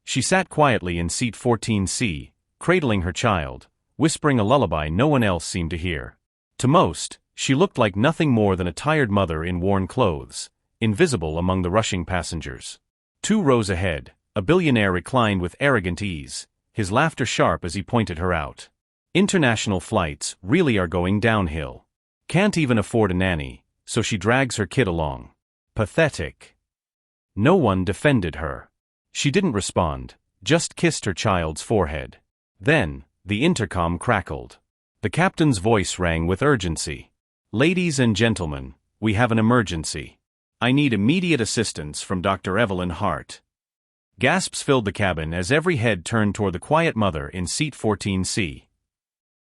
She sat quietly in seat 14C, cradling her child, whispering a lullaby no one else seemed to hear. To most, she looked like nothing more than a tired mother in worn clothes, invisible among the rushing passengers. 2 rows ahead, a billionaire reclined with arrogant ease, his laughter sharp as he pointed her out. International flights really are going downhill. Can't even afford a nanny, so she drags her kid along. Pathetic. No one defended her. She didn't respond, just kissed her child's forehead. Then, the intercom crackled. The captain's voice rang with urgency. "Ladies and gentlemen, we have an emergency. I need immediate assistance from Dr. Evelyn Hart." Gasps filled the cabin as every head turned toward the quiet mother in seat 14C.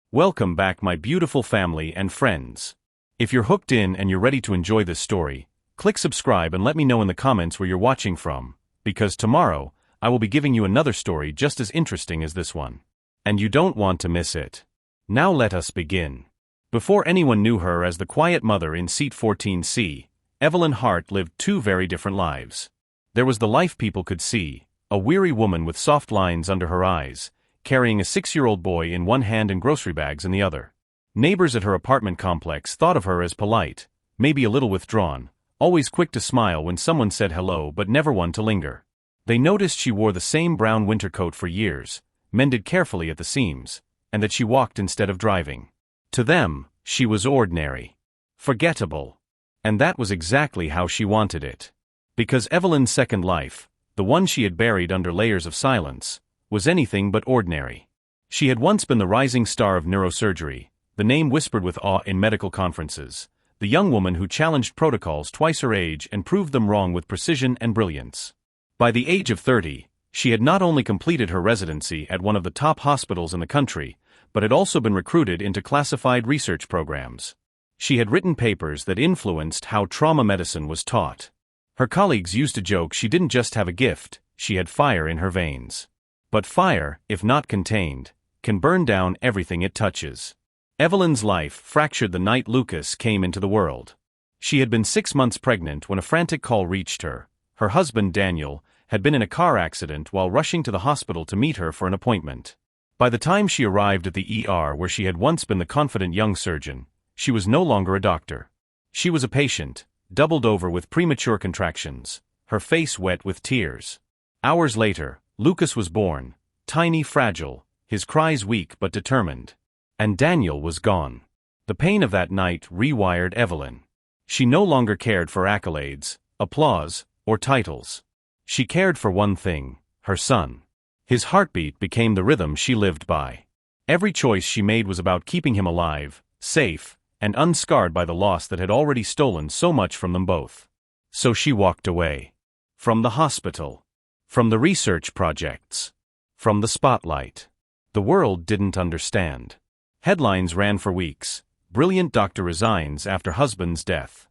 Welcome back, my beautiful family and friends. If you're hooked in and you're ready to enjoy this story, click subscribe and let me know in the comments where you're watching from, because tomorrow, I will be giving you another story just as interesting as this one. And you don't want to miss it. Now let us begin. Before anyone knew her as the quiet mother in seat 14C, Evelyn Hart lived 2 very different lives. There was the life people could see, a weary woman with soft lines under her eyes, carrying a 6-year-old boy in one hand and grocery bags in the other. Neighbors at her apartment complex thought of her as polite, maybe a little withdrawn, always quick to smile when someone said hello but never one to linger. They noticed she wore the same brown winter coat for years, mended carefully at the seams, and that she walked instead of driving. To them, she was ordinary. Forgettable. And that was exactly how she wanted it. Because Evelyn's second life, the one she had buried under layers of silence, was anything but ordinary. She had once been the rising star of neurosurgery, the name whispered with awe in medical conferences, the young woman who challenged protocols twice her age and proved them wrong with precision and brilliance. By the age of 30, she had not only completed her residency at one of the top hospitals in the country, but had also been recruited into classified research programs. She had written papers that influenced how trauma medicine was taught. Her colleagues used to joke she didn't just have a gift, she had fire in her veins. But fire, if not contained, can burn down everything it touches. Evelyn's life fractured the night Lucas came into the world. She had been 6 months pregnant when a frantic call reached her. Her husband, Daniel, had been in a car accident while rushing to the hospital to meet her for an appointment. By the time she arrived at the ER where she had once been the confident young surgeon, she was no longer a doctor. She was a patient, doubled over with premature contractions, her face wet with tears. Hours later, Lucas was born, tiny, fragile, his cries weak but determined. And Daniel was gone. The pain of that night rewired Evelyn. She no longer cared for accolades, applause, or titles. She cared for one thing, her son. His heartbeat became the rhythm she lived by. Every choice she made was about keeping him alive, safe, and unscarred by the loss that had already stolen so much from them both. So she walked away. From the hospital. From the research projects. From the spotlight. The world didn't understand. Headlines ran for weeks. Brilliant doctor resigns after husband's death.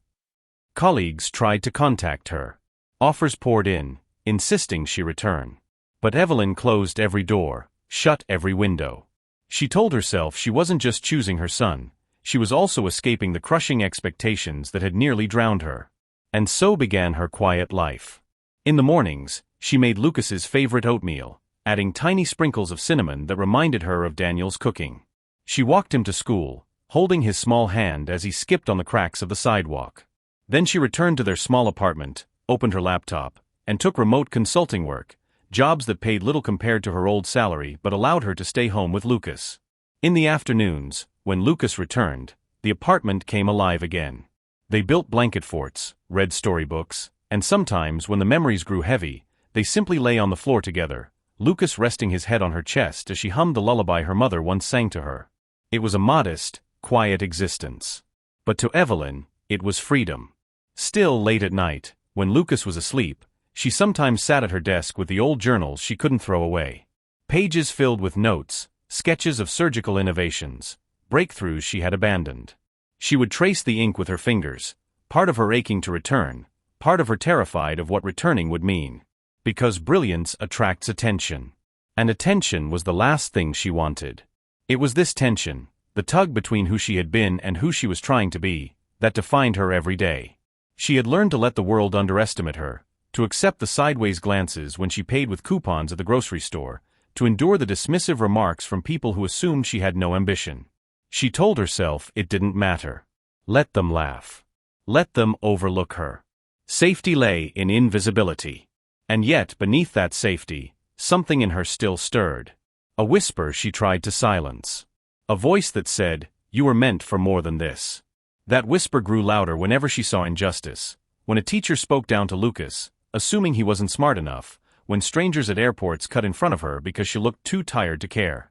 Colleagues tried to contact her. Offers poured in, insisting she return. But Evelyn closed every door, shut every window. She told herself she wasn't just choosing her son, she was also escaping the crushing expectations that had nearly drowned her. And so began her quiet life. In the mornings, she made Lucas's favorite oatmeal, adding tiny sprinkles of cinnamon that reminded her of Daniel's cooking. She walked him to school, holding his small hand as he skipped on the cracks of the sidewalk. Then she returned to their small apartment, opened her laptop, and took remote consulting work, jobs that paid little compared to her old salary but allowed her to stay home with Lucas. In the afternoons, when Lucas returned, the apartment came alive again. They built blanket forts, read storybooks, and sometimes when the memories grew heavy, they simply lay on the floor together, Lucas resting his head on her chest as she hummed the lullaby her mother once sang to her. It was a modest, quiet existence. But to Evelyn, it was freedom. Still late at night, when Lucas was asleep, she sometimes sat at her desk with the old journals she couldn't throw away. Pages filled with notes, sketches of surgical innovations, breakthroughs she had abandoned. She would trace the ink with her fingers, part of her aching to return, part of her terrified of what returning would mean. Because brilliance attracts attention. And attention was the last thing she wanted. It was this tension, the tug between who she had been and who she was trying to be, that defined her every day. She had learned to let the world underestimate her, to accept the sideways glances when she paid with coupons at the grocery store, to endure the dismissive remarks from people who assumed she had no ambition. She told herself it didn't matter. Let them laugh. Let them overlook her. Safety lay in invisibility. And yet, beneath that safety, something in her still stirred. A whisper she tried to silence. A voice that said, "You were meant for more than this." That whisper grew louder whenever she saw injustice. When a teacher spoke down to Lucas, assuming he wasn't smart enough, when strangers at airports cut in front of her because she looked too tired to care.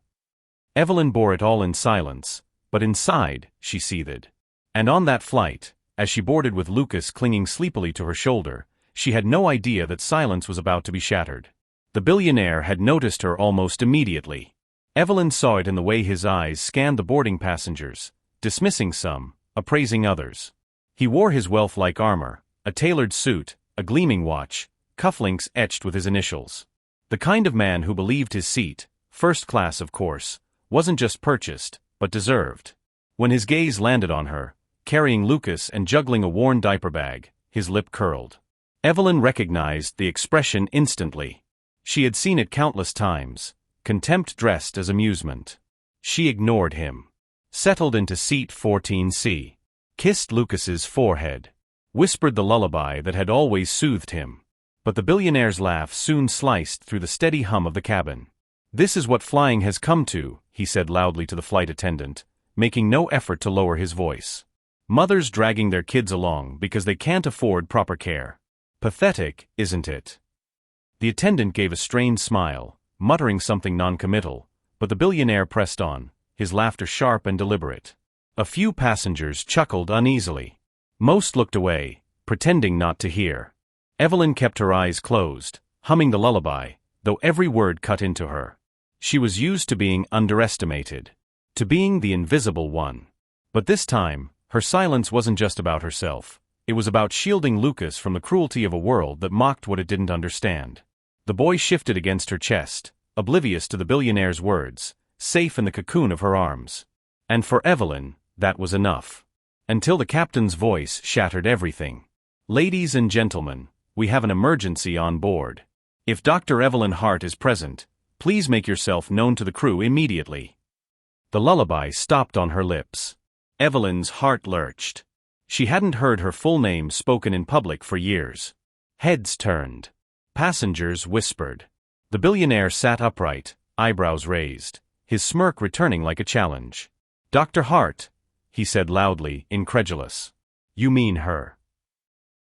Evelyn bore it all in silence, but inside, she seethed. And on that flight, as she boarded with Lucas clinging sleepily to her shoulder, she had no idea that silence was about to be shattered. The billionaire had noticed her almost immediately. Evelyn saw it in the way his eyes scanned the boarding passengers, dismissing some, appraising others. He wore his wealth-like armor, a tailored suit, a gleaming watch, cufflinks etched with his initials. The kind of man who believed his seat, first class of course, wasn't just purchased, but deserved. When his gaze landed on her, carrying Lucas and juggling a worn diaper bag, his lip curled. Evelyn recognized the expression instantly. She had seen it countless times, contempt dressed as amusement. She ignored him. Settled into seat 14C. Kissed Lucas's forehead. Whispered the lullaby that had always soothed him. But the billionaire's laugh soon sliced through the steady hum of the cabin. "This is what flying has come to," he said loudly to the flight attendant, making no effort to lower his voice. "Mothers dragging their kids along because they can't afford proper care. Pathetic, isn't it?" The attendant gave a strained smile, muttering something non-committal, but the billionaire pressed on, his laughter sharp and deliberate. A few passengers chuckled uneasily. Most looked away, pretending not to hear. Evelyn kept her eyes closed, humming the lullaby, though every word cut into her. She was used to being underestimated, to being the invisible one. But this time, her silence wasn't just about herself. It was about shielding Lucas from the cruelty of a world that mocked what it didn't understand. The boy shifted against her chest, oblivious to the billionaire's words, safe in the cocoon of her arms. And for Evelyn, that was enough. Until the captain's voice shattered everything. "Ladies and gentlemen, we have an emergency on board. If Dr. Evelyn Hart is present, please make yourself known to the crew immediately." The lullaby stopped on her lips. Evelyn's heart lurched. She hadn't heard her full name spoken in public for years. Heads turned. Passengers whispered. The billionaire sat upright, eyebrows raised, his smirk returning like a challenge. "Dr. Hart," he said loudly, incredulous. "You mean her?"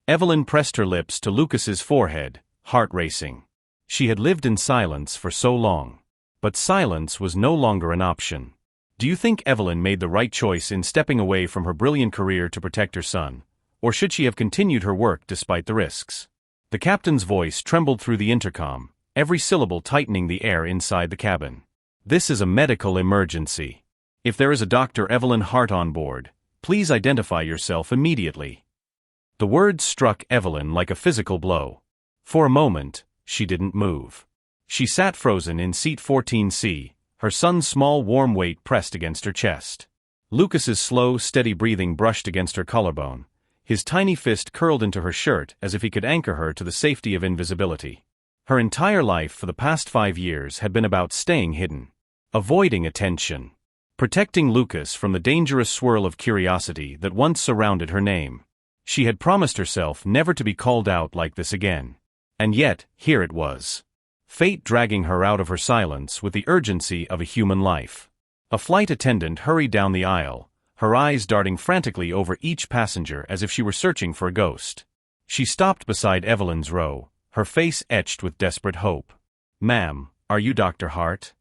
Evelyn pressed her lips to Lucas's forehead, heart racing. She had lived in silence for so long. But silence was no longer an option. Do you think Evelyn made the right choice in stepping away from her brilliant career to protect her son, or should she have continued her work despite the risks? The captain's voice trembled through the intercom, every syllable tightening the air inside the cabin. "This is a medical emergency. If there is a Dr. Evelyn Hart on board, please identify yourself immediately." The words struck Evelyn like a physical blow. For a moment, she didn't move. She sat frozen in seat 14C, her son's small warm weight pressed against her chest. Lucas's slow, steady breathing brushed against her collarbone, his tiny fist curled into her shirt as if he could anchor her to the safety of invisibility. Her entire life for the past 5 years had been about staying hidden, avoiding attention, protecting Lucas from the dangerous swirl of curiosity that once surrounded her name. She had promised herself never to be called out like this again. And yet, here it was. Fate dragging her out of her silence with the urgency of a human life. A flight attendant hurried down the aisle, her eyes darting frantically over each passenger as if she were searching for a ghost. She stopped beside Evelyn's row, her face etched with desperate hope. "Ma'am, are you Dr. Hart?"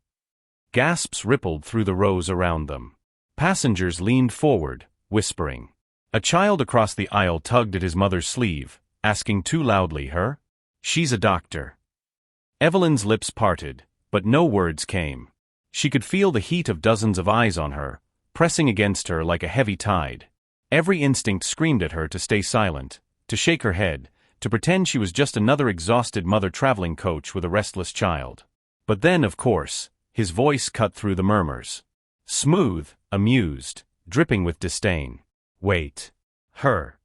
Gasps rippled through the rows around them. Passengers leaned forward, whispering. A child across the aisle tugged at his mother's sleeve, asking too loudly, "Her? She's a doctor." Evelyn's lips parted, but no words came. She could feel the heat of dozens of eyes on her, pressing against her like a heavy tide. Every instinct screamed at her to stay silent, to shake her head, to pretend she was just another exhausted mother traveling coach with a restless child. But then, of course, his voice cut through the murmurs. Smooth, amused, dripping with disdain. "Wait. Her."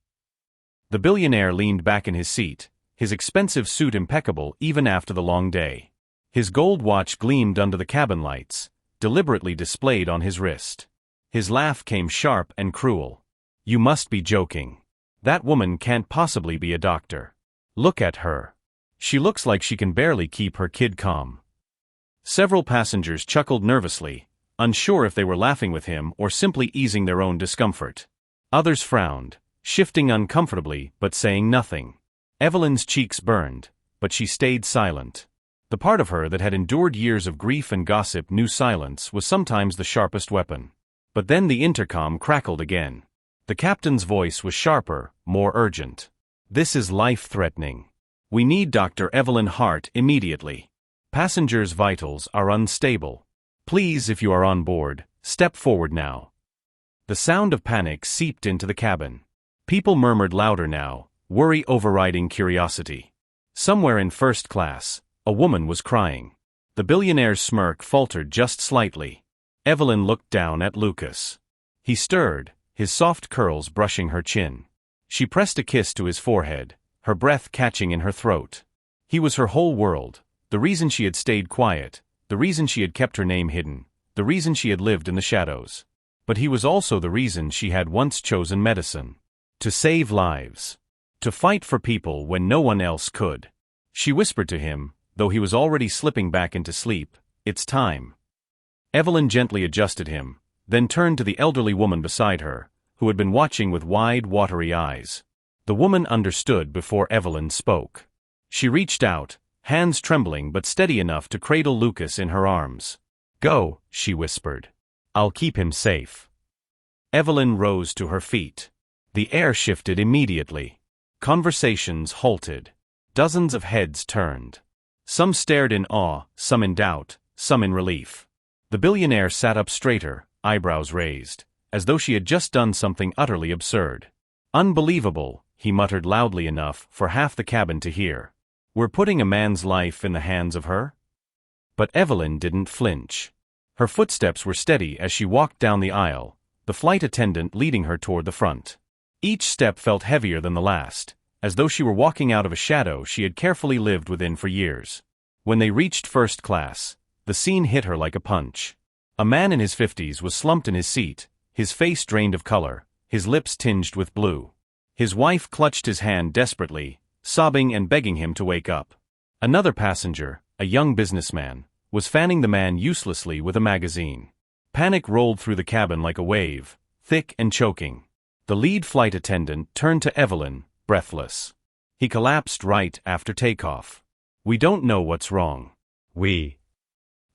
The billionaire leaned back in his seat, his expensive suit impeccable even after the long day. His gold watch gleamed under the cabin lights, deliberately displayed on his wrist. His laugh came sharp and cruel. "You must be joking. That woman can't possibly be a doctor. Look at her. She looks like she can barely keep her kid calm." Several passengers chuckled nervously, unsure if they were laughing with him or simply easing their own discomfort. Others frowned, shifting uncomfortably but saying nothing. Evelyn's cheeks burned, but she stayed silent. The part of her that had endured years of grief and gossip knew silence was sometimes the sharpest weapon. But then the intercom crackled again. The captain's voice was sharper, more urgent. "This is life-threatening. We need Dr. Evelyn Hart immediately. Passengers' vitals are unstable. Please, if you are on board, step forward now." The sound of panic seeped into the cabin. People murmured louder now, worry overriding curiosity. Somewhere in first class, a woman was crying. The billionaire's smirk faltered just slightly. Evelyn looked down at Lucas. He stirred, his soft curls brushing her chin. She pressed a kiss to his forehead, her breath catching in her throat. He was her whole world, the reason she had stayed quiet, the reason she had kept her name hidden, the reason she had lived in the shadows. But he was also the reason she had once chosen medicine. To save lives. To fight for people when no one else could. She whispered to him, though he was already slipping back into sleep, "It's time." Evelyn gently adjusted him, then turned to the elderly woman beside her, who had been watching with wide, watery eyes. The woman understood before Evelyn spoke. She reached out, hands trembling but steady enough to cradle Lucas in her arms. "Go," she whispered. "I'll keep him safe." Evelyn rose to her feet. The air shifted immediately. Conversations halted. Dozens of heads turned. Some stared in awe, some in doubt, some in relief. The billionaire sat up straighter, eyebrows raised, as though she had just done something utterly absurd. "Unbelievable," he muttered loudly enough for half the cabin to hear. "We're putting a man's life in the hands of her?" But Evelyn didn't flinch. Her footsteps were steady as she walked down the aisle, the flight attendant leading her toward the front. Each step felt heavier than the last, as though she were walking out of a shadow she had carefully lived within for years. When they reached first class, the scene hit her like a punch. A man in his 50s was slumped in his seat, his face drained of color, his lips tinged with blue. His wife clutched his hand desperately, sobbing and begging him to wake up. Another passenger, a young businessman, was fanning the man uselessly with a magazine. Panic rolled through the cabin like a wave, thick and choking. The lead flight attendant turned to Evelyn, breathless. He collapsed right after takeoff. "We don't know what's wrong.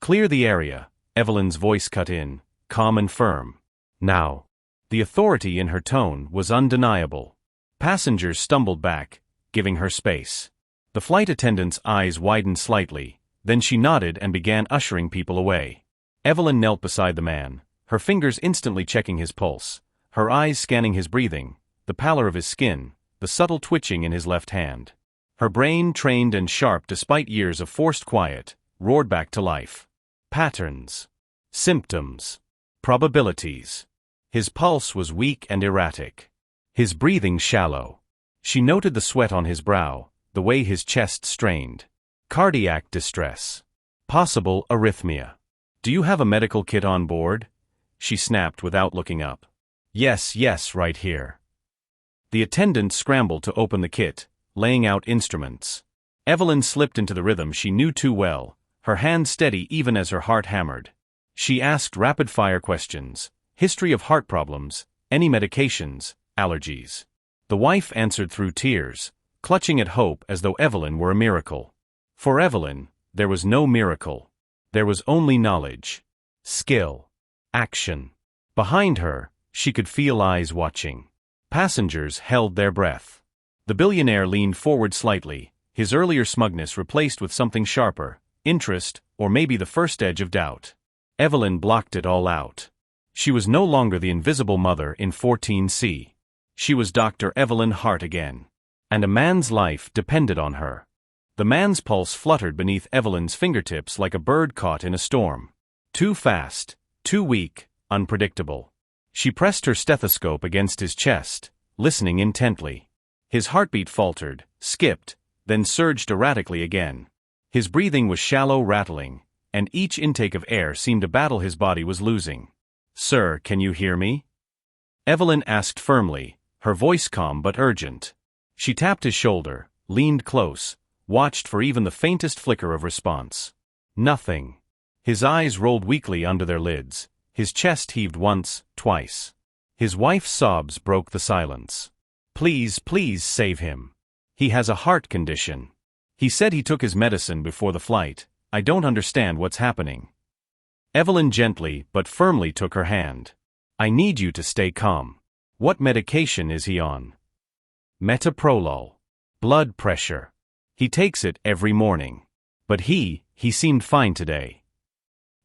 Clear the area," Evelyn's voice cut in, calm and firm. "Now." The authority in her tone was undeniable. Passengers stumbled back, giving her space. The flight attendant's eyes widened slightly, then she nodded and began ushering people away. Evelyn knelt beside the man, her fingers instantly checking his pulse, her eyes scanning his breathing, the pallor of his skin, the subtle twitching in his left hand. Her brain, trained and sharp despite years of forced quiet, roared back to life. Patterns. Symptoms. Probabilities. His pulse was weak and erratic. His breathing shallow. She noted the sweat on his brow, the way his chest strained. Cardiac distress. Possible arrhythmia. "Do you have a medical kit on board?" she snapped without looking up. Yes, right here." The attendant scrambled to open the kit, laying out instruments. Evelyn slipped into the rhythm she knew too well, her hand steady even as her heart hammered. She asked rapid-fire questions. History of heart problems, any medications, allergies. The wife answered through tears, clutching at hope as though Evelyn were a miracle. For Evelyn, there was no miracle. There was only knowledge, skill, action. Behind her, she could feel eyes watching. Passengers held their breath. The billionaire leaned forward slightly, his earlier smugness replaced with something sharper, interest, or maybe the first edge of doubt. Evelyn blocked it all out. She was no longer the invisible mother in 14C. She was Dr. Evelyn Hart again. And a man's life depended on her. The man's pulse fluttered beneath Evelyn's fingertips like a bird caught in a storm. Too fast, too weak, unpredictable. She pressed her stethoscope against his chest, listening intently. His heartbeat faltered, skipped, then surged erratically again. His breathing was shallow, rattling, and each intake of air seemed a battle his body was losing. "Sir, can you hear me?" Evelyn asked firmly, her voice calm but urgent. She tapped his shoulder, leaned close, watched for even the faintest flicker of response. Nothing. His eyes rolled weakly under their lids, his chest heaved once, twice. His wife's sobs broke the silence. "Please, please save him. He has a heart condition. He said he took his medicine before the flight. I don't understand what's happening." Evelyn gently but firmly took her hand. "I need you to stay calm. What medication is he on?" "Metoprolol. Blood pressure. He takes it every morning. But he seemed fine today."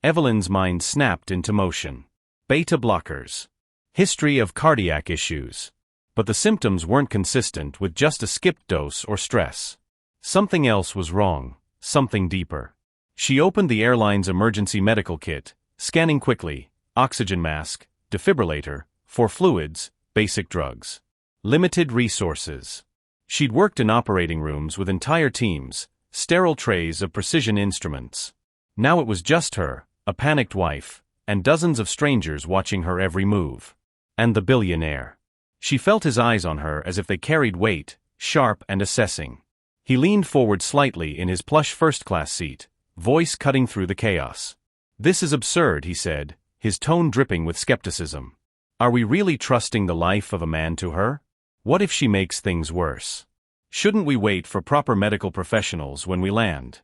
Evelyn's mind snapped into motion. Beta blockers. History of cardiac issues. But the symptoms weren't consistent with just a skipped dose or stress. Something else was wrong, something deeper. She opened the airline's emergency medical kit, scanning quickly: oxygen mask, defibrillator, for fluids, basic drugs. Limited resources. She'd worked in operating rooms with entire teams, sterile trays of precision instruments. Now it was just her, a panicked wife, and dozens of strangers watching her every move. And the billionaire. She felt his eyes on her as if they carried weight, sharp and assessing. He leaned forward slightly in his plush first-class seat, voice cutting through the chaos. "This is absurd," he said, his tone dripping with skepticism. "Are we really trusting the life of a man to her? What if she makes things worse? Shouldn't we wait for proper medical professionals when we land?"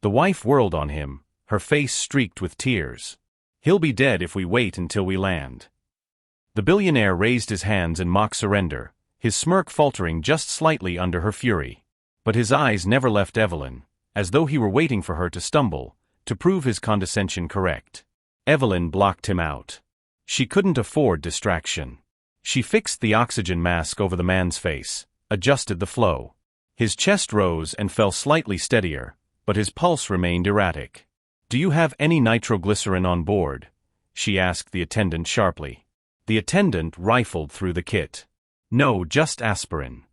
The wife whirled on him, her face streaked with tears. "He'll be dead if we wait until we land." The billionaire raised his hands in mock surrender, his smirk faltering just slightly under her fury. But his eyes never left Evelyn, as though he were waiting for her to stumble, to prove his condescension correct. Evelyn blocked him out. She couldn't afford distraction. She fixed the oxygen mask over the man's face, adjusted the flow. His chest rose and fell slightly steadier, but his pulse remained erratic. "Do you have any nitroglycerin on board?" she asked the attendant sharply. The attendant rifled through the kit. "No, just aspirin."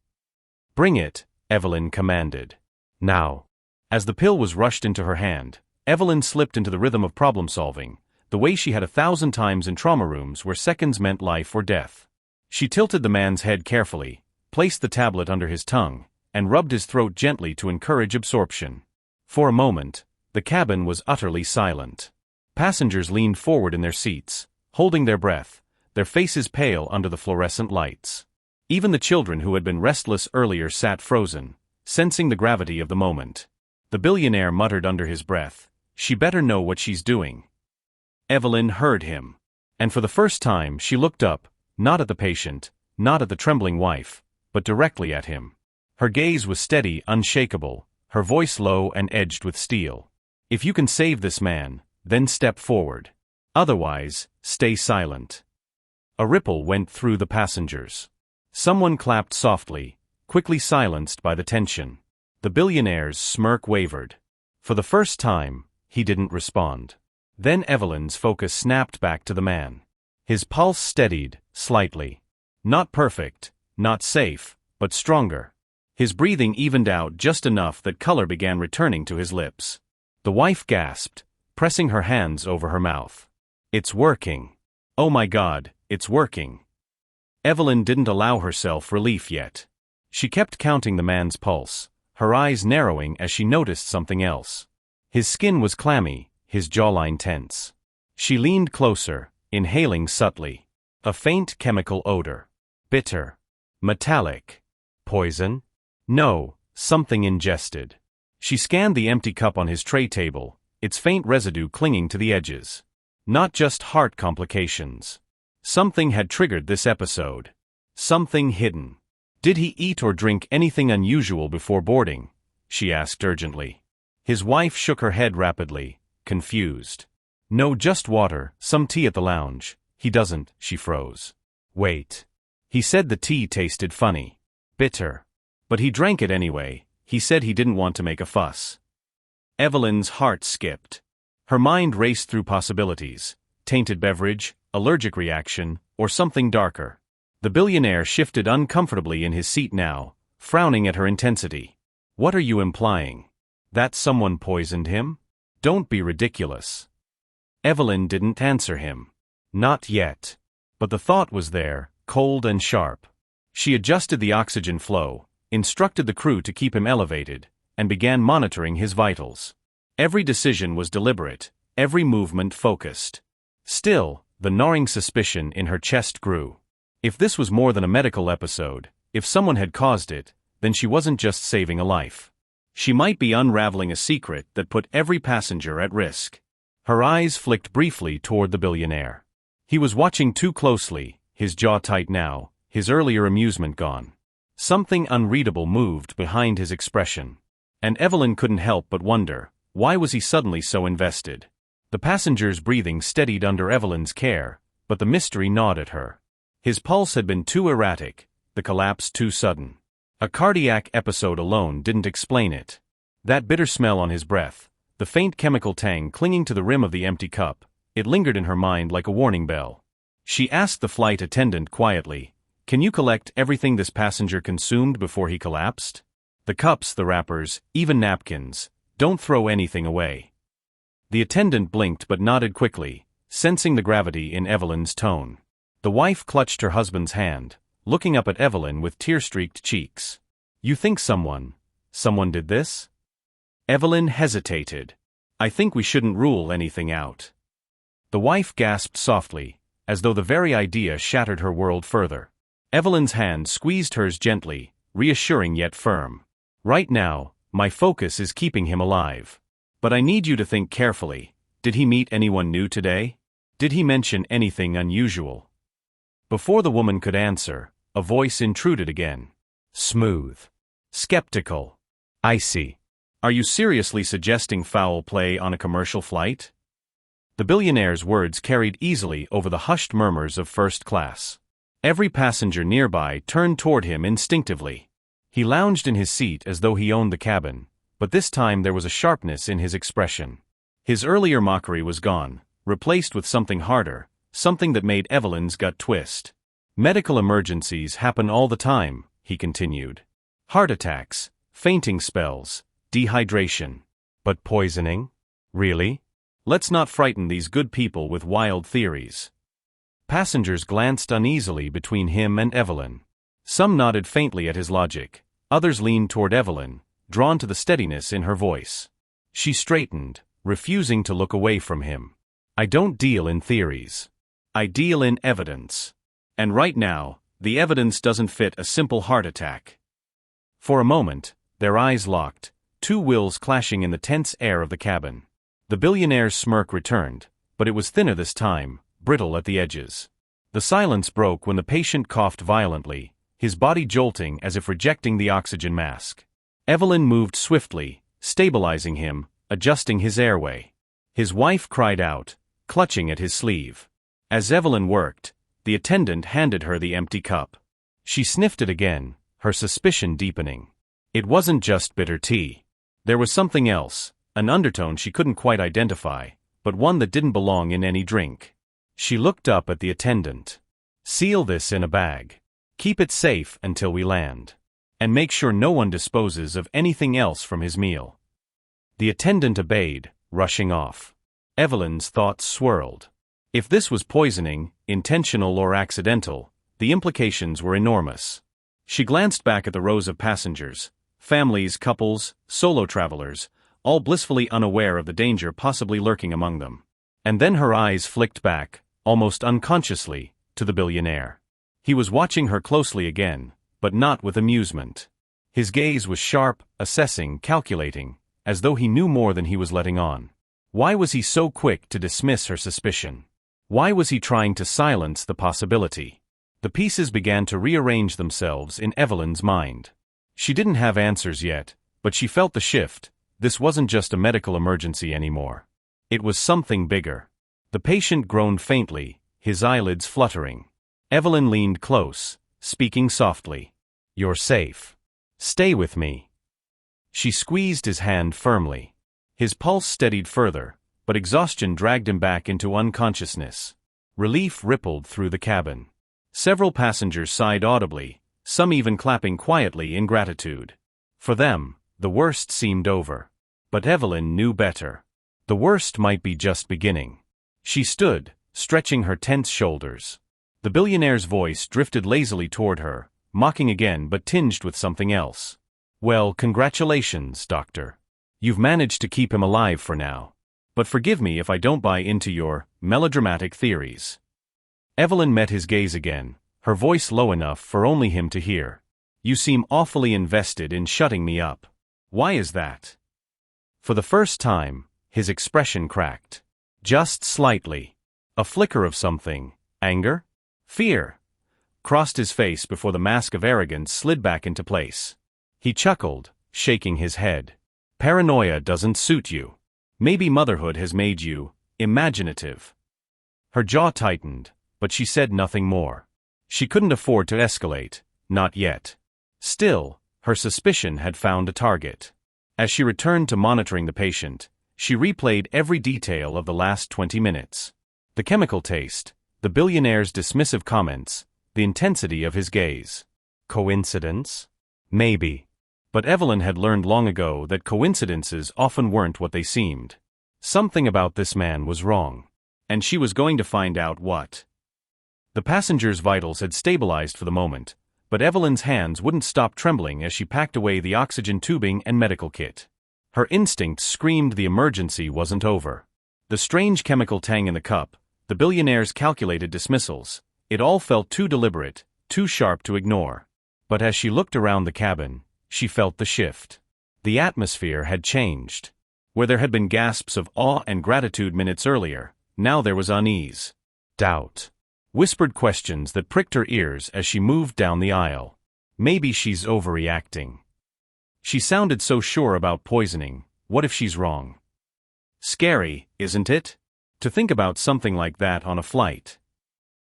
"Bring it," Evelyn commanded. "Now." As the pill was rushed into her hand, Evelyn slipped into the rhythm of problem-solving, the way she had 1,000 times in trauma rooms where seconds meant life or death. She tilted the man's head carefully, placed the tablet under his tongue, and rubbed his throat gently to encourage absorption. For a moment, the cabin was utterly silent. Passengers leaned forward in their seats, holding their breath, their faces pale under the fluorescent lights. Even the children who had been restless earlier sat frozen, sensing the gravity of the moment. The billionaire muttered under his breath, "She better know what she's doing." Evelyn heard him. And for the first time she looked up, not at the patient, not at the trembling wife, but directly at him. Her gaze was steady, unshakable, her voice low and edged with steel. "If you can save this man, then step forward. Otherwise, stay silent." A ripple went through the passengers. Someone clapped softly, quickly silenced by the tension. The billionaire's smirk wavered. For the first time, he didn't respond. Then Evelyn's focus snapped back to the man. His pulse steadied, slightly. Not perfect, not safe, but stronger. His breathing evened out just enough that color began returning to his lips. The wife gasped, pressing her hands over her mouth. "It's working. Oh my God, it's working." Evelyn didn't allow herself relief yet. She kept counting the man's pulse, her eyes narrowing as she noticed something else. His skin was clammy, his jawline tense. She leaned closer, inhaling subtly. A faint chemical odor. Bitter. Metallic. Poison? No, something ingested. She scanned the empty cup on his tray table, its faint residue clinging to the edges. Not just heart complications. Something had triggered this episode. Something hidden. "Did he eat or drink anything unusual before boarding?" she asked urgently. His wife shook her head rapidly, confused. "No, just water, some tea at the lounge." "He doesn't," she froze. "Wait. He said the tea tasted funny. Bitter. But he drank it anyway. He said he didn't want to make a fuss." Evelyn's heart skipped. Her mind raced through possibilities. Tainted beverage, allergic reaction, or something darker. The billionaire shifted uncomfortably in his seat now, frowning at her intensity. What are you implying? That someone poisoned him? Don't be ridiculous. Evelyn didn't answer him. Not yet. But the thought was there, cold and sharp. She adjusted the oxygen flow, instructed the crew to keep him elevated, and began monitoring his vitals. Every decision was deliberate, every movement focused. Still, the gnawing suspicion in her chest grew. If this was more than a medical episode, if someone had caused it, then she wasn't just saving a life. She might be unraveling a secret that put every passenger at risk. Her eyes flicked briefly toward the billionaire. He was watching too closely, his jaw tight now, his earlier amusement gone. Something unreadable moved behind his expression. And Evelyn couldn't help but wonder, why was he suddenly so invested? The passenger's breathing steadied under Evelyn's care, but the mystery gnawed at her. His pulse had been too erratic, the collapse too sudden. A cardiac episode alone didn't explain it. That bitter smell on his breath, the faint chemical tang clinging to the rim of the empty cup, it lingered in her mind like a warning bell. She asked the flight attendant quietly, "Can you collect everything this passenger consumed before he collapsed? The cups, the wrappers, even napkins. Don't throw anything away." The attendant blinked but nodded quickly, sensing the gravity in Evelyn's tone. The wife clutched her husband's hand, looking up at Evelyn with tear-streaked cheeks. "You think someone did this?" Evelyn hesitated. "I think we shouldn't rule anything out." The wife gasped softly, as though the very idea shattered her world further. Evelyn's hand squeezed hers gently, reassuring yet firm. "Right now, my focus is keeping him alive. But I need you to think carefully. Did he meet anyone new today? Did he mention anything unusual?" Before the woman could answer, a voice intruded again. Smooth. Skeptical. "Icy. Are you seriously suggesting foul play on a commercial flight?" The billionaire's words carried easily over the hushed murmurs of first class. Every passenger nearby turned toward him instinctively. He lounged in his seat as though he owned the cabin, but this time there was a sharpness in his expression. His earlier mockery was gone, replaced with something harder, something that made Evelyn's gut twist. "Medical emergencies happen all the time," he continued. "Heart attacks, fainting spells, dehydration. But poisoning? Really? Let's not frighten these good people with wild theories." Passengers glanced uneasily between him and Evelyn. Some nodded faintly at his logic, others leaned toward Evelyn, drawn to the steadiness in her voice. She straightened, refusing to look away from him. "I don't deal in theories. I deal in evidence. And right now, the evidence doesn't fit a simple heart attack." For a moment, their eyes locked, two wills clashing in the tense air of the cabin. The billionaire's smirk returned, but it was thinner this time, brittle at the edges. The silence broke when the patient coughed violently, his body jolting as if rejecting the oxygen mask. Evelyn moved swiftly, stabilizing him, adjusting his airway. His wife cried out, clutching at his sleeve. As Evelyn worked, the attendant handed her the empty cup. She sniffed it again, her suspicion deepening. It wasn't just bitter tea. There was something else, an undertone she couldn't quite identify, but one that didn't belong in any drink. She looked up at the attendant. "Seal this in a bag. Keep it safe until we land. And make sure no one disposes of anything else from his meal." The attendant obeyed, rushing off. Evelyn's thoughts swirled. If this was poisoning, intentional or accidental, the implications were enormous. She glanced back at the rows of passengers, families, couples, solo travelers, all blissfully unaware of the danger possibly lurking among them. And then her eyes flicked back, almost unconsciously, to the billionaire. He was watching her closely again, but not with amusement. His gaze was sharp, assessing, calculating, as though he knew more than he was letting on. Why was he so quick to dismiss her suspicion? Why was he trying to silence the possibility? The pieces began to rearrange themselves in Evelyn's mind. She didn't have answers yet, but she felt the shift. This wasn't just a medical emergency anymore. It was something bigger. The patient groaned faintly, his eyelids fluttering. Evelyn leaned close, speaking softly. "You're safe. Stay with me." She squeezed his hand firmly. His pulse steadied further, but exhaustion dragged him back into unconsciousness. Relief rippled through the cabin. Several passengers sighed audibly, some even clapping quietly in gratitude. For them, The worst seemed over. But Evelyn knew better. The worst might be just beginning. She stood, stretching her tense shoulders. The billionaire's voice drifted lazily toward her, mocking again but tinged with something else. Well, congratulations, Doctor. You've managed to keep him alive for now. But forgive me if I don't buy into your melodramatic theories. Evelyn met his gaze again, her voice low enough for only him to hear. You seem awfully invested in shutting me up. Why is that? For the first time, his expression cracked. Just slightly. A flicker of something. Anger? Fear? Crossed his face before the mask of arrogance slid back into place. He chuckled, shaking his head. Paranoia doesn't suit you. Maybe motherhood has made you imaginative. Her jaw tightened, but she said nothing more. She couldn't afford to escalate, not yet. Still, her suspicion had found a target. As she returned to monitoring the patient, she replayed every detail of the last 20 minutes. The chemical taste, the billionaire's dismissive comments, the intensity of his gaze. Coincidence? Maybe. But Evelyn had learned long ago that coincidences often weren't what they seemed. Something about this man was wrong. And she was going to find out what. The passenger's vitals had stabilized for the moment, but Evelyn's hands wouldn't stop trembling as she packed away the oxygen tubing and medical kit. Her instincts screamed the emergency wasn't over. The strange chemical tang in the cup, the billionaire's calculated dismissals, it all felt too deliberate, too sharp to ignore. But as she looked around the cabin, she felt the shift. The atmosphere had changed. Where there had been gasps of awe and gratitude minutes earlier, now there was unease. Doubt. Whispered questions that pricked her ears as she moved down the aisle. Maybe she's overreacting. She sounded so sure about poisoning, what if she's wrong? Scary, isn't it? To think about something like that on a flight.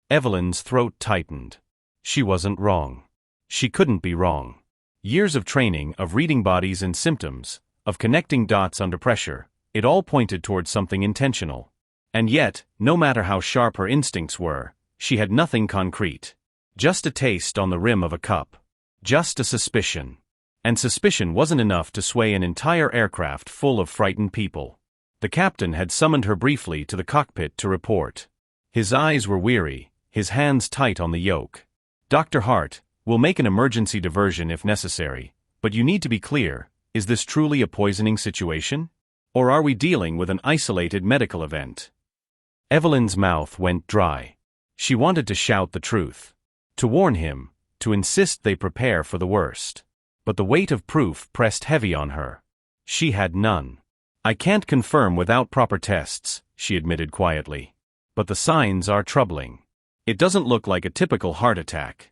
Evelyn's throat tightened. She wasn't wrong. She couldn't be wrong. Years of training, of reading bodies and symptoms, of connecting dots under pressure, it all pointed towards something intentional. And yet, no matter how sharp her instincts were, she had nothing concrete. Just a taste on the rim of a cup. Just a suspicion. And suspicion wasn't enough to sway an entire aircraft full of frightened people. The captain had summoned her briefly to the cockpit to report. His eyes were weary, his hands tight on the yoke. Dr. Hart, we'll make an emergency diversion if necessary, but you need to be clear, is this truly a poisoning situation? Or are we dealing with an isolated medical event? Evelyn's mouth went dry. She wanted to shout the truth. To warn him, to insist they prepare for the worst. But the weight of proof pressed heavy on her. She had none. I can't confirm without proper tests, she admitted quietly. But the signs are troubling. It doesn't look like a typical heart attack.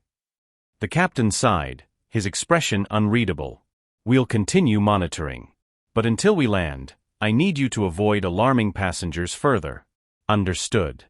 The captain sighed, his expression unreadable. We'll continue monitoring. But until we land, I need you to avoid alarming passengers further. Understood.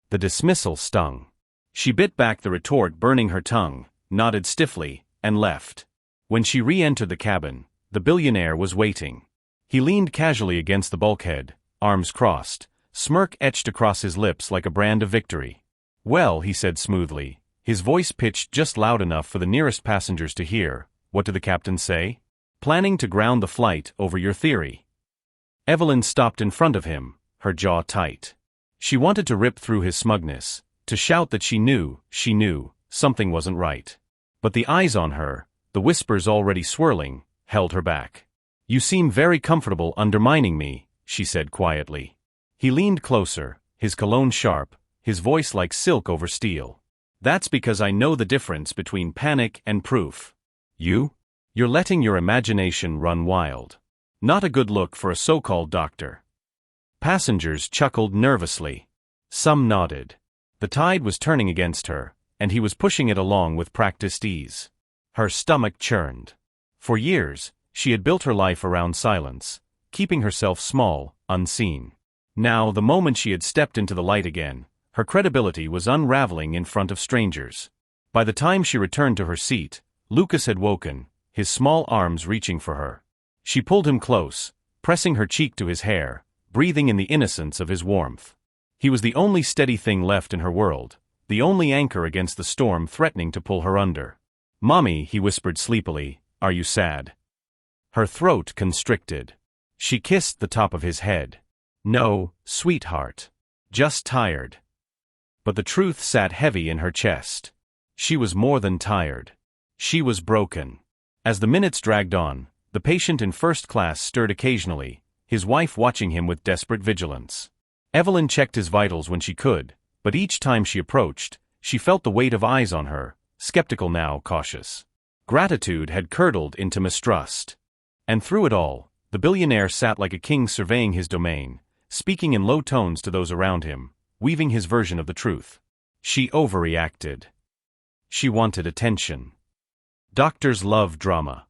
The dismissal stung. She bit back the retort burning her tongue, nodded stiffly, and left. When she re-entered the cabin, the billionaire was waiting. He leaned casually against the bulkhead, arms crossed, smirk etched across his lips like a brand of victory. Well, he said smoothly, his voice pitched just loud enough for the nearest passengers to hear. What did the captain say? Planning to ground the flight over your theory. Evelyn stopped in front of him, her jaw tight. She wanted to rip through his smugness, to shout that she knew, something wasn't right. But the eyes on her, the whispers already swirling, held her back. You seem very comfortable undermining me, she said quietly. He leaned closer, his cologne sharp, his voice like silk over steel. That's because I know the difference between panic and proof. You're letting your imagination run wild. Not a good look for a so-called doctor. Passengers chuckled nervously. Some nodded. The tide was turning against her, and he was pushing it along with practiced ease. Her stomach churned. For years, she had built her life around silence, keeping herself small, unseen. Now, the moment she had stepped into the light again, her credibility was unraveling in front of strangers. By the time she returned to her seat, Lucas had woken, his small arms reaching for her. She pulled him close, pressing her cheek to his hair, breathing in the innocence of his warmth. He was the only steady thing left in her world, the only anchor against the storm threatening to pull her under. "Mommy," he whispered sleepily, "are you sad?" Her throat constricted. She kissed the top of his head. "No, sweetheart. Just tired." But the truth sat heavy in her chest. She was more than tired. She was broken. As the minutes dragged on, the patient in first class stirred occasionally, his wife watching him with desperate vigilance. Evelyn checked his vitals when she could, but each time she approached, she felt the weight of eyes on her, skeptical now, cautious. Gratitude had curdled into mistrust. And through it all, the billionaire sat like a king surveying his domain, speaking in low tones to those around him, weaving his version of the truth. She overreacted. She wanted attention. Doctors love drama.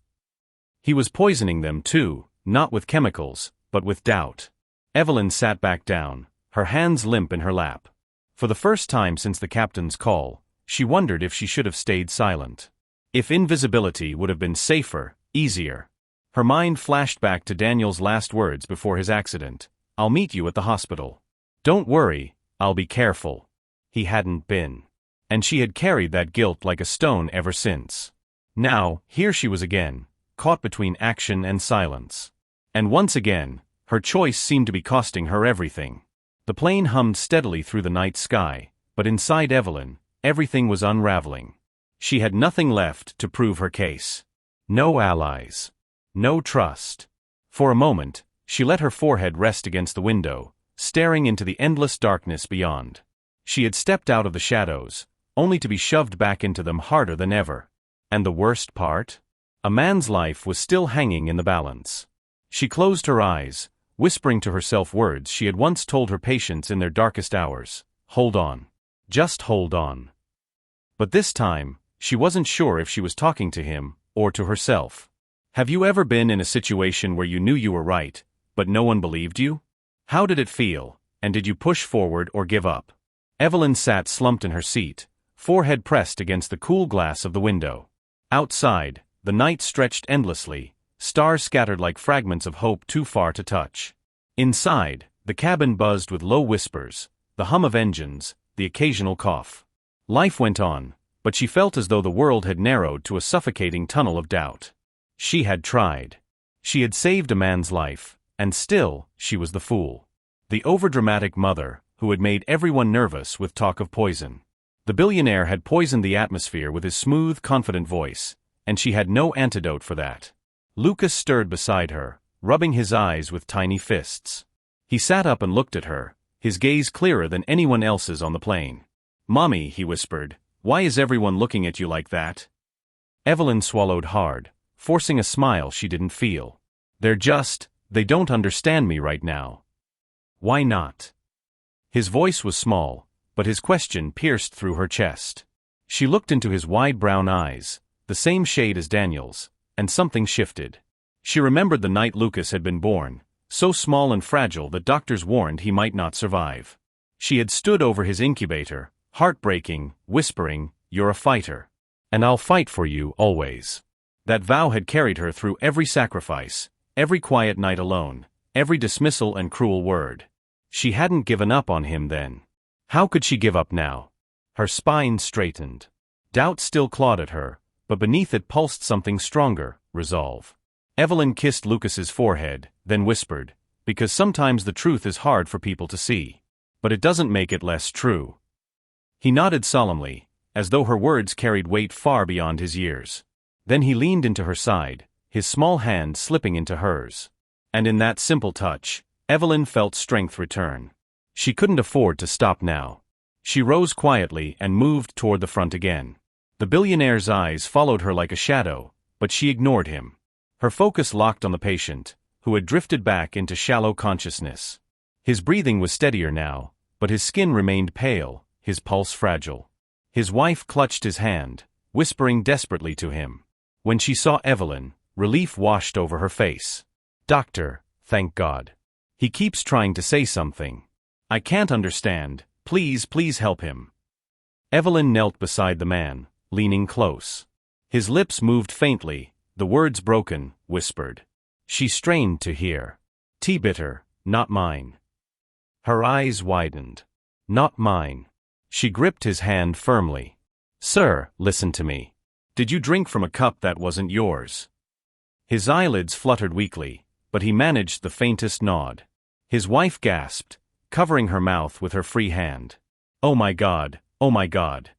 He was poisoning them too, not with chemicals, but with doubt. Evelyn sat back down, her hands limp in her lap. For the first time since the captain's call, she wondered if she should have stayed silent. If invisibility would have been safer, easier. Her mind flashed back to Daniel's last words before his accident. "I'll meet you at the hospital. Don't worry, I'll be careful." He hadn't been. And she had carried that guilt like a stone ever since. Now, here she was again, caught between action and silence. And once again, her choice seemed to be costing her everything. The plane hummed steadily through the night sky, but inside Evelyn, everything was unraveling. She had nothing left to prove her case. No allies. No trust. For a moment, she let her forehead rest against the window, staring into the endless darkness beyond. She had stepped out of the shadows, only to be shoved back into them harder than ever. And the worst part? A man's life was still hanging in the balance. She closed her eyes, whispering to herself words she had once told her patients in their darkest hours. "Hold on. Just hold on." But this time, she wasn't sure if she was talking to him, or to herself. Have you ever been in a situation where you knew you were right, but no one believed you? How did it feel, and did you push forward or give up? Evelyn sat slumped in her seat, forehead pressed against the cool glass of the window. Outside, the night stretched endlessly, stars scattered like fragments of hope too far to touch. Inside, the cabin buzzed with low whispers, the hum of engines, the occasional cough. Life went on, but she felt as though the world had narrowed to a suffocating tunnel of doubt. She had tried. She had saved a man's life, and still, she was the fool. The overdramatic mother, who had made everyone nervous with talk of poison. The billionaire had poisoned the atmosphere with his smooth, confident voice, and she had no antidote for that. Lucas stirred beside her, rubbing his eyes with tiny fists. He sat up and looked at her, his gaze clearer than anyone else's on the plane. "Mommy," he whispered, "why is everyone looking at you like that?" Evelyn swallowed hard, forcing a smile she didn't feel. They don't understand me right now." "Why not?" His voice was small, but his question pierced through her chest. She looked into his wide brown eyes, the same shade as Daniel's, and something shifted. She remembered the night Lucas had been born, so small and fragile that doctors warned he might not survive. She had stood over his incubator, heartbreaking, whispering, "You're a fighter. And I'll fight for you, always." That vow had carried her through every sacrifice, every quiet night alone, every dismissal and cruel word. She hadn't given up on him then. How could she give up now? Her spine straightened. Doubt still clawed at her, but beneath it pulsed something stronger, resolve. Evelyn kissed Lucas's forehead, then whispered, "Because sometimes the truth is hard for people to see. But it doesn't make it less true." He nodded solemnly, as though her words carried weight far beyond his years. Then he leaned into her side, his small hand slipping into hers. And in that simple touch, Evelyn felt strength return. She couldn't afford to stop now. She rose quietly and moved toward the front again. The billionaire's eyes followed her like a shadow, but she ignored him. Her focus locked on the patient, who had drifted back into shallow consciousness. His breathing was steadier now, but his skin remained pale, his pulse fragile. His wife clutched his hand, whispering desperately to him. When she saw Evelyn, relief washed over her face. "Doctor, thank God. He keeps trying to say something. I can't understand. Please help him." Evelyn knelt beside the man, leaning close. His lips moved faintly, the words broken, whispered. She strained to hear. "Tea bitter, not mine." Her eyes widened. "Not mine." She gripped his hand firmly. "Sir, listen to me. Did you drink from a cup that wasn't yours?" His eyelids fluttered weakly, but he managed the faintest nod. His wife gasped, covering her mouth with her free hand. Oh my God, oh my God.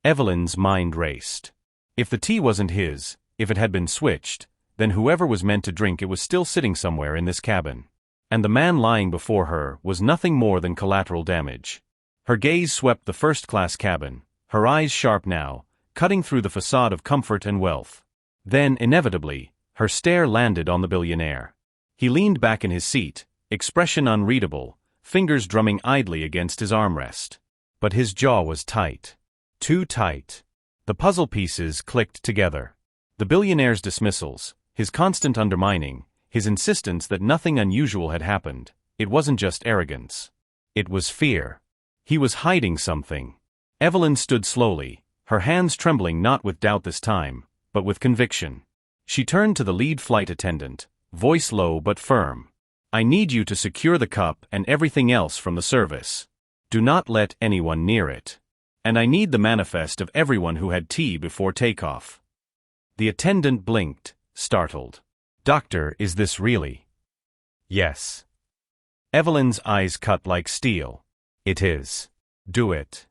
Evelyn's mind raced. If the tea wasn't his, if it had been switched, then whoever was meant to drink it was still sitting somewhere in this cabin. And the man lying before her was nothing more than collateral damage. Her gaze swept the first-class cabin, her eyes sharp now, cutting through the facade of comfort and wealth. Then, inevitably, her stare landed on the billionaire. He leaned back in his seat, expression unreadable, fingers drumming idly against his armrest. But his jaw was tight. Too tight. The puzzle pieces clicked together. The billionaire's dismissals, his constant undermining, his insistence that nothing unusual had happened, it wasn't just arrogance. It was fear. He was hiding something. Evelyn stood slowly, her hands trembling not with doubt this time, but with conviction. She turned to the lead flight attendant, voice low but firm. I need you to secure the cup and everything else from the service. Do not let anyone near it. And I need the manifest of everyone who had tea before takeoff. The attendant blinked, startled. Doctor, is this really? Yes. Evelyn's eyes cut like steel. It is. Do it.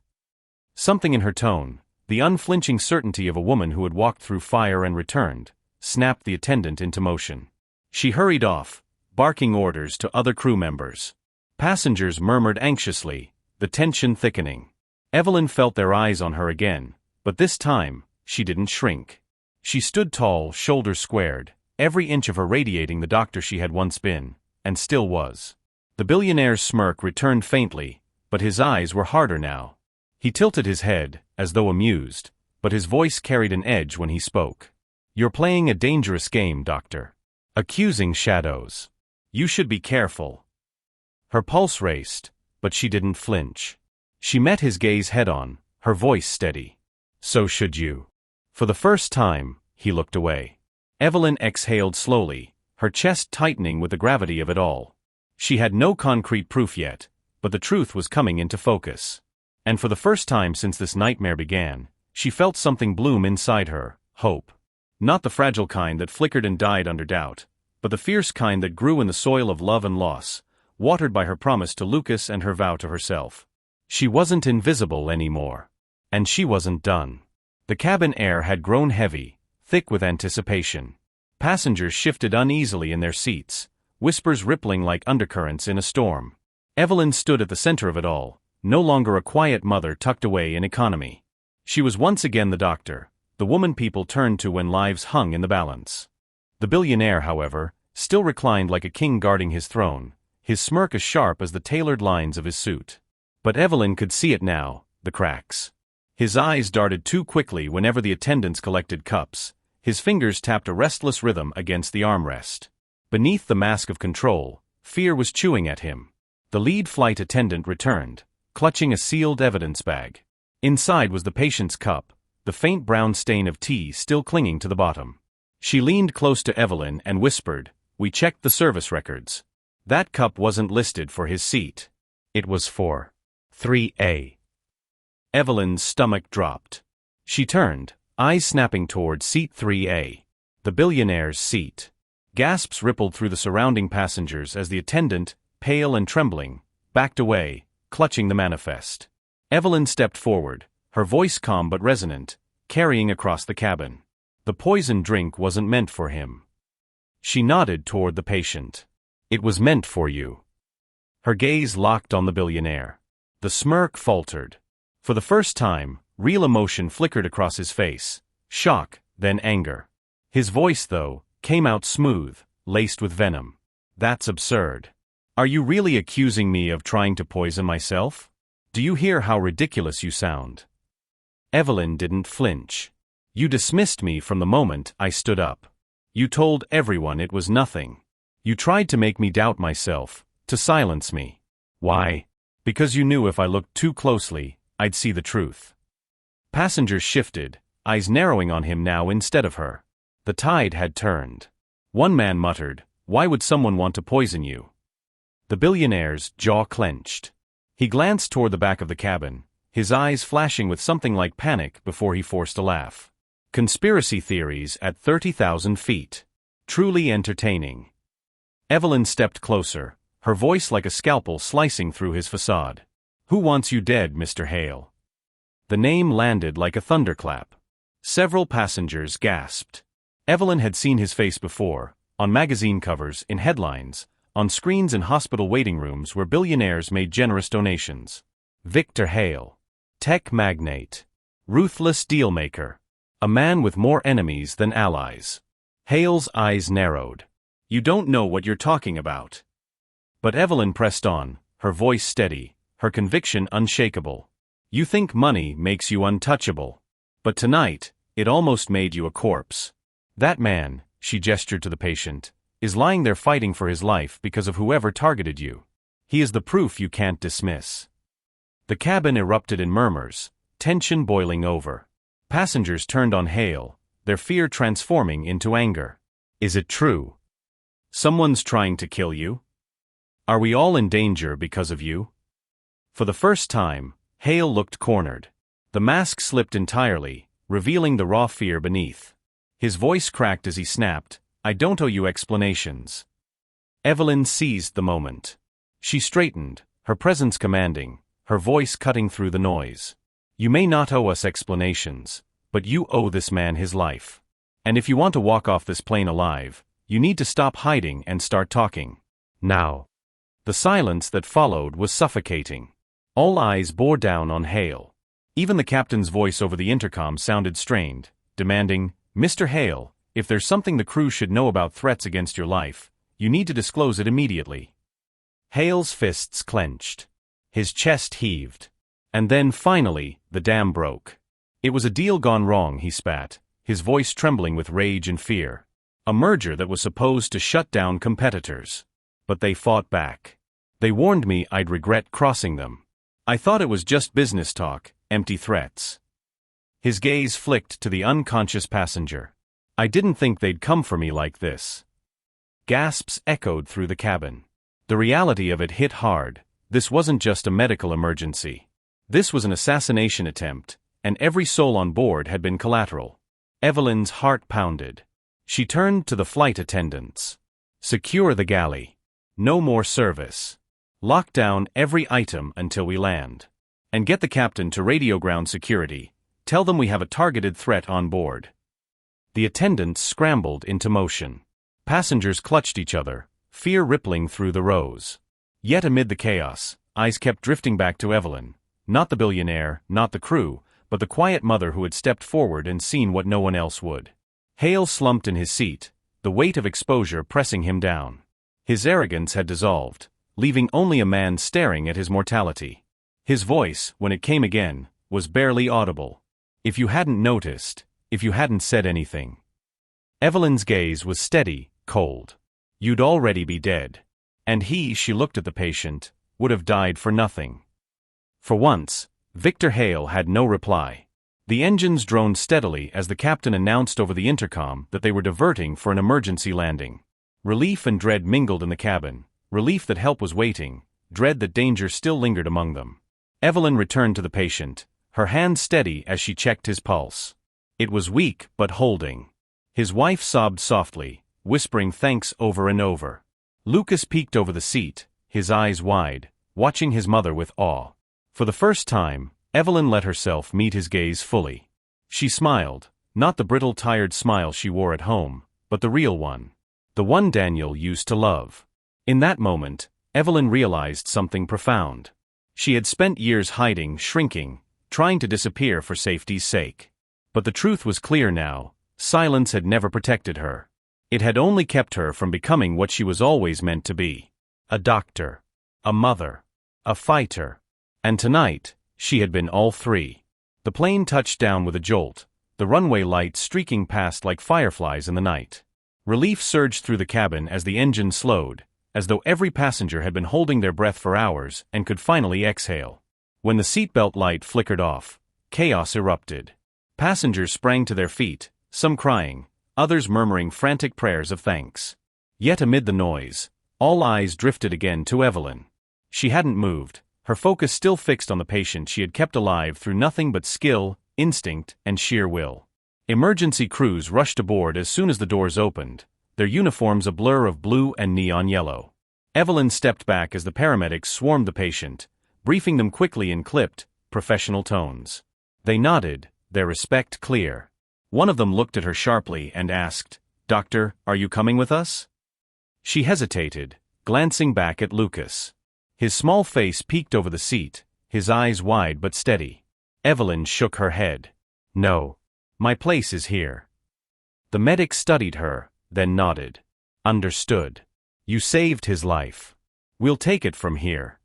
Something in her tone, the unflinching certainty of a woman who had walked through fire and returned, snapped the attendant into motion. She hurried off, barking orders to other crew members. Passengers murmured anxiously, the tension thickening. Evelyn felt their eyes on her again, but this time, she didn't shrink. She stood tall, shoulders squared, every inch of her radiating the doctor she had once been, and still was. The billionaire's smirk returned faintly, but his eyes were harder now. He tilted his head, as though amused, but his voice carried an edge when he spoke. You're playing a dangerous game, Doctor. Accusing shadows. You should be careful. Her pulse raced, but she didn't flinch. She met his gaze head-on, her voice steady. So should you. For the first time, he looked away. Evelyn exhaled slowly, her chest tightening with the gravity of it all. She had no concrete proof yet, but the truth was coming into focus. And for the first time since this nightmare began, she felt something bloom inside her, hope. Not the fragile kind that flickered and died under doubt, but the fierce kind that grew in the soil of love and loss, watered by her promise to Lucas and her vow to herself. She wasn't invisible anymore. And she wasn't done. The cabin air had grown heavy, thick with anticipation. Passengers shifted uneasily in their seats, whispers rippling like undercurrents in a storm. Evelyn stood at the center of it all, no longer a quiet mother tucked away in economy. She was once again the doctor, the woman people turned to when lives hung in the balance. The billionaire, however, still reclined like a king guarding his throne, his smirk as sharp as the tailored lines of his suit. But Evelyn could see it now, the cracks. His eyes darted too quickly whenever the attendants collected cups, his fingers tapped a restless rhythm against the armrest. Beneath the mask of control, fear was chewing at him. The lead flight attendant returned, clutching a sealed evidence bag. Inside was the patient's cup, the faint brown stain of tea still clinging to the bottom. She leaned close to Evelyn and whispered, "We checked the service records. That cup wasn't listed for his seat. It was for 3A. Evelyn's stomach dropped. She turned, eyes snapping toward seat 3A, the billionaire's seat. Gasps rippled through the surrounding passengers as the attendant, pale and trembling, backed away, clutching the manifest. Evelyn stepped forward, her voice calm but resonant, carrying across the cabin. The poison drink wasn't meant for him. She nodded toward the patient. It was meant for you. Her gaze locked on the billionaire. The smirk faltered. For the first time, real emotion flickered across his face, shock, then anger. His voice, though, came out smooth, laced with venom. That's absurd. Are you really accusing me of trying to poison myself? Do you hear how ridiculous you sound? Evelyn didn't flinch. You dismissed me from the moment I stood up. You told everyone it was nothing. You tried to make me doubt myself, to silence me. Why? Because you knew if I looked too closely, I'd see the truth. Passengers shifted, eyes narrowing on him now instead of her. The tide had turned. One man muttered, "Why would someone want to poison you?" The billionaire's jaw clenched. He glanced toward the back of the cabin, his eyes flashing with something like panic before he forced a laugh. Conspiracy theories at 30,000 feet. Truly entertaining. Evelyn stepped closer, her voice like a scalpel slicing through his facade. Who wants you dead, Mr. Hale? The name landed like a thunderclap. Several passengers gasped. Evelyn had seen his face before, on magazine covers, in headlines, on screens in hospital waiting rooms where billionaires made generous donations. Victor Hale. Tech magnate. Ruthless dealmaker. A man with more enemies than allies. Hale's eyes narrowed. You don't know what you're talking about. But Evelyn pressed on, her voice steady, her conviction unshakable. You think money makes you untouchable. But tonight, it almost made you a corpse. That man, she gestured to the patient, is lying there fighting for his life because of whoever targeted you. He is the proof you can't dismiss. The cabin erupted in murmurs, tension boiling over. Passengers turned on Hale, their fear transforming into anger. Is it true? Someone's trying to kill you? Are we all in danger because of you? For the first time, Hale looked cornered. The mask slipped entirely, revealing the raw fear beneath. His voice cracked as he snapped, I don't owe you explanations. Evelyn seized the moment. She straightened, her presence commanding, her voice cutting through the noise. You may not owe us explanations, but you owe this man his life. And if you want to walk off this plane alive, you need to stop hiding and start talking. Now. The silence that followed was suffocating. All eyes bore down on Hale. Even the captain's voice over the intercom sounded strained, demanding, Mr. Hale, if there's something the crew should know about threats against your life, you need to disclose it immediately. Hale's fists clenched. His chest heaved. And then, finally, the dam broke. It was a deal gone wrong, he spat, his voice trembling with rage and fear. A merger that was supposed to shut down competitors. But they fought back. They warned me I'd regret crossing them. I thought it was just business talk, empty threats. His gaze flicked to the unconscious passenger. I didn't think they'd come for me like this. Gasps echoed through the cabin. The reality of it hit hard. This wasn't just a medical emergency. This was an assassination attempt, and every soul on board had been collateral. Evelyn's heart pounded. She turned to the flight attendants. Secure the galley. No more service. Lock down every item until we land. And get the captain to radio ground security. Tell them we have a targeted threat on board. The attendants scrambled into motion. Passengers clutched each other, fear rippling through the rows. Yet amid the chaos, eyes kept drifting back to Evelyn. Not the billionaire, not the crew, but the quiet mother who had stepped forward and seen what no one else would. Hale slumped in his seat, the weight of exposure pressing him down. His arrogance had dissolved, leaving only a man staring at his mortality. His voice, when it came again, was barely audible. If you hadn't noticed, if you hadn't said anything. Evelyn's gaze was steady, cold. You'd already be dead. And she looked at the patient, would have died for nothing. For once, Victor Hale had no reply. The engines droned steadily as the captain announced over the intercom that they were diverting for an emergency landing. Relief and dread mingled in the cabin, relief that help was waiting, dread that danger still lingered among them. Evelyn returned to the patient, her hand steady as she checked his pulse. It was weak but holding. His wife sobbed softly, whispering thanks over and over. Lucas peeked over the seat, his eyes wide, watching his mother with awe. For the first time, Evelyn let herself meet his gaze fully. She smiled, not the brittle tired smile she wore at home, but the real one. The one Daniel used to love. In that moment, Evelyn realized something profound. She had spent years hiding, shrinking, trying to disappear for safety's sake. But the truth was clear now, silence had never protected her. It had only kept her from becoming what she was always meant to be. A doctor. A mother. A fighter. And tonight, she had been all three. The plane touched down with a jolt, the runway lights streaking past like fireflies in the night. Relief surged through the cabin as the engine slowed, as though every passenger had been holding their breath for hours and could finally exhale. When the seatbelt light flickered off, chaos erupted. Passengers sprang to their feet, some crying, others murmuring frantic prayers of thanks. Yet amid the noise, all eyes drifted again to Evelyn. She hadn't moved, her focus still fixed on the patient she had kept alive through nothing but skill, instinct, and sheer will. Emergency crews rushed aboard as soon as the doors opened, their uniforms a blur of blue and neon yellow. Evelyn stepped back as the paramedics swarmed the patient, briefing them quickly in clipped, professional tones. They nodded, their respect clear. One of them looked at her sharply and asked, "Doctor, are you coming with us?" She hesitated, glancing back at Lucas. His small face peeked over the seat, his eyes wide but steady. Evelyn shook her head. "No. My place is here." The medic studied her, then nodded. "Understood. You saved his life. We'll take it from here."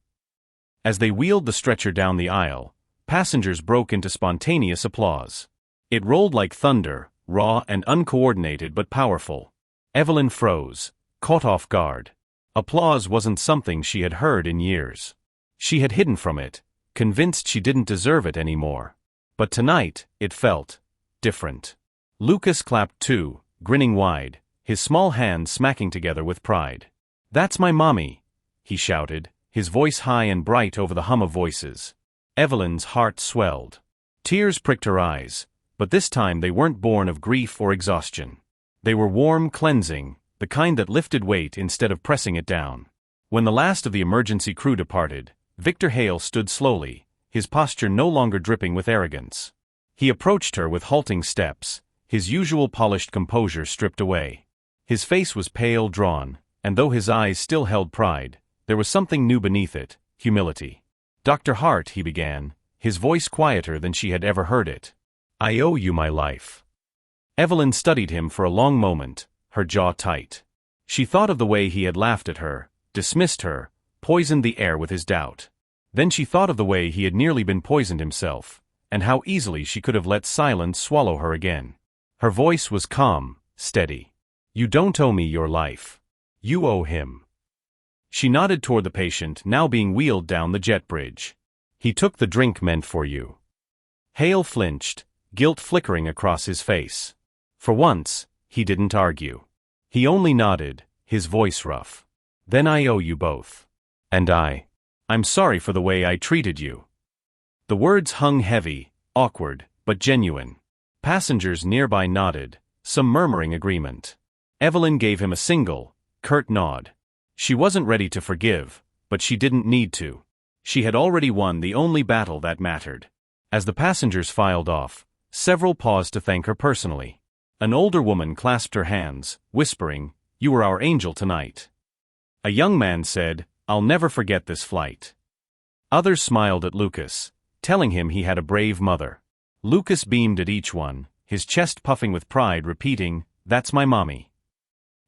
As they wheeled the stretcher down the aisle, passengers broke into spontaneous applause. It rolled like thunder, raw and uncoordinated but powerful. Evelyn froze, caught off guard. Applause wasn't something she had heard in years. She had hidden from it, convinced she didn't deserve it anymore. But tonight, it felt different. Lucas clapped too, grinning wide, his small hands smacking together with pride. "That's my mommy," he shouted, his voice high and bright over the hum of voices. Evelyn's heart swelled. Tears pricked her eyes, but this time they weren't born of grief or exhaustion. They were warm, cleansing, the kind that lifted weight instead of pressing it down. When the last of the emergency crew departed, Victor Hale stood slowly, his posture no longer dripping with arrogance. He approached her with halting steps, his usual polished composure stripped away. His face was pale, drawn, and though his eyes still held pride, there was something new beneath it, humility. "Dr. Hart," he began, his voice quieter than she had ever heard it. "I owe you my life." Evelyn studied him for a long moment, her jaw tight. She thought of the way he had laughed at her, dismissed her, poisoned the air with his doubt. Then she thought of the way he had nearly been poisoned himself, and how easily she could have let silence swallow her again. Her voice was calm, steady. "You don't owe me your life. You owe him." She nodded toward the patient now being wheeled down the jet bridge. "He took the drink meant for you." Hale flinched, guilt flickering across his face. For once, he didn't argue. He only nodded, his voice rough. "Then I owe you both. And I'm sorry for the way I treated you." The words hung heavy, awkward, but genuine. Passengers nearby nodded, some murmuring agreement. Evelyn gave him a single, curt nod. She wasn't ready to forgive, but she didn't need to. She had already won the only battle that mattered. As the passengers filed off, several paused to thank her personally. An older woman clasped her hands, whispering, "You were our angel tonight." A young man said, "I'll never forget this flight." Others smiled at Lucas, telling him he had a brave mother. Lucas beamed at each one, his chest puffing with pride, repeating, "That's my mommy."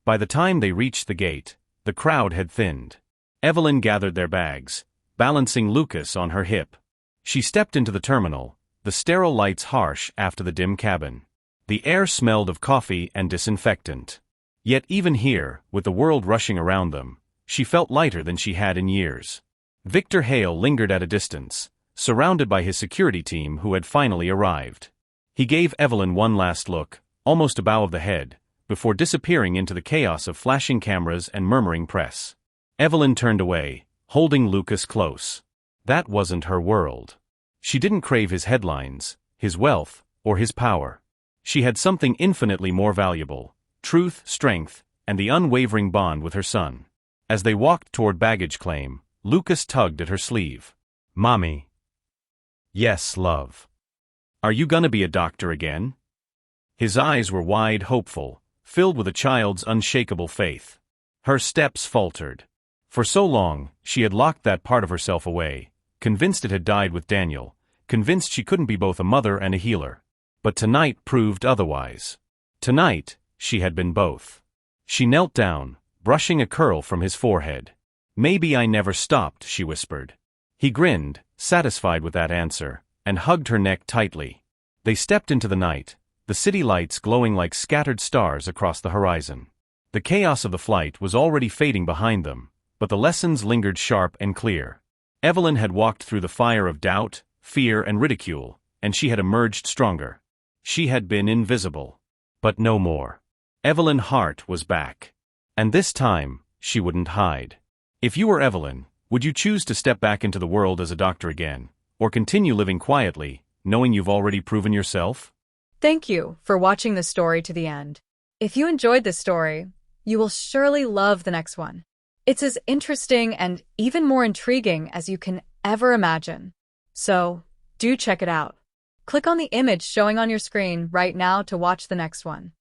By the time they reached the gate, the crowd had thinned. Evelyn gathered their bags, balancing Lucas on her hip. She stepped into the terminal, the sterile lights harsh after the dim cabin. The air smelled of coffee and disinfectant. Yet even here, with the world rushing around them, she felt lighter than she had in years. Victor Hale lingered at a distance, surrounded by his security team who had finally arrived. He gave Evelyn one last look, almost a bow of the head, before disappearing into the chaos of flashing cameras and murmuring press. Evelyn turned away, holding Lucas close. That wasn't her world. She didn't crave his headlines, his wealth, or his power. She had something infinitely more valuable: truth, strength, and the unwavering bond with her son. As they walked toward baggage claim, Lucas tugged at her sleeve. "Mommy." "Yes, love." "Are you gonna be a doctor again?" His eyes were wide, hopeful, filled with a child's unshakable faith. Her steps faltered. For so long, she had locked that part of herself away, convinced it had died with Daniel, convinced she couldn't be both a mother and a healer. But tonight proved otherwise. Tonight, she had been both. She knelt down, brushing a curl from his forehead. "Maybe I never stopped," she whispered. He grinned, satisfied with that answer, and hugged her neck tightly. They stepped into the night, the city lights glowing like scattered stars across the horizon. The chaos of the flight was already fading behind them, but the lessons lingered sharp and clear. Evelyn had walked through the fire of doubt, fear, and ridicule, and she had emerged stronger. She had been invisible. But no more. Evelyn Hart was back. And this time, she wouldn't hide. If you were Evelyn, would you choose to step back into the world as a doctor again, or continue living quietly, knowing you've already proven yourself? Thank you for watching the story to the end. If you enjoyed this story, You will surely love the next one. It's as interesting and even more intriguing as you can ever imagine. So, do check it out. Click on the image showing on your screen right now to watch the next one.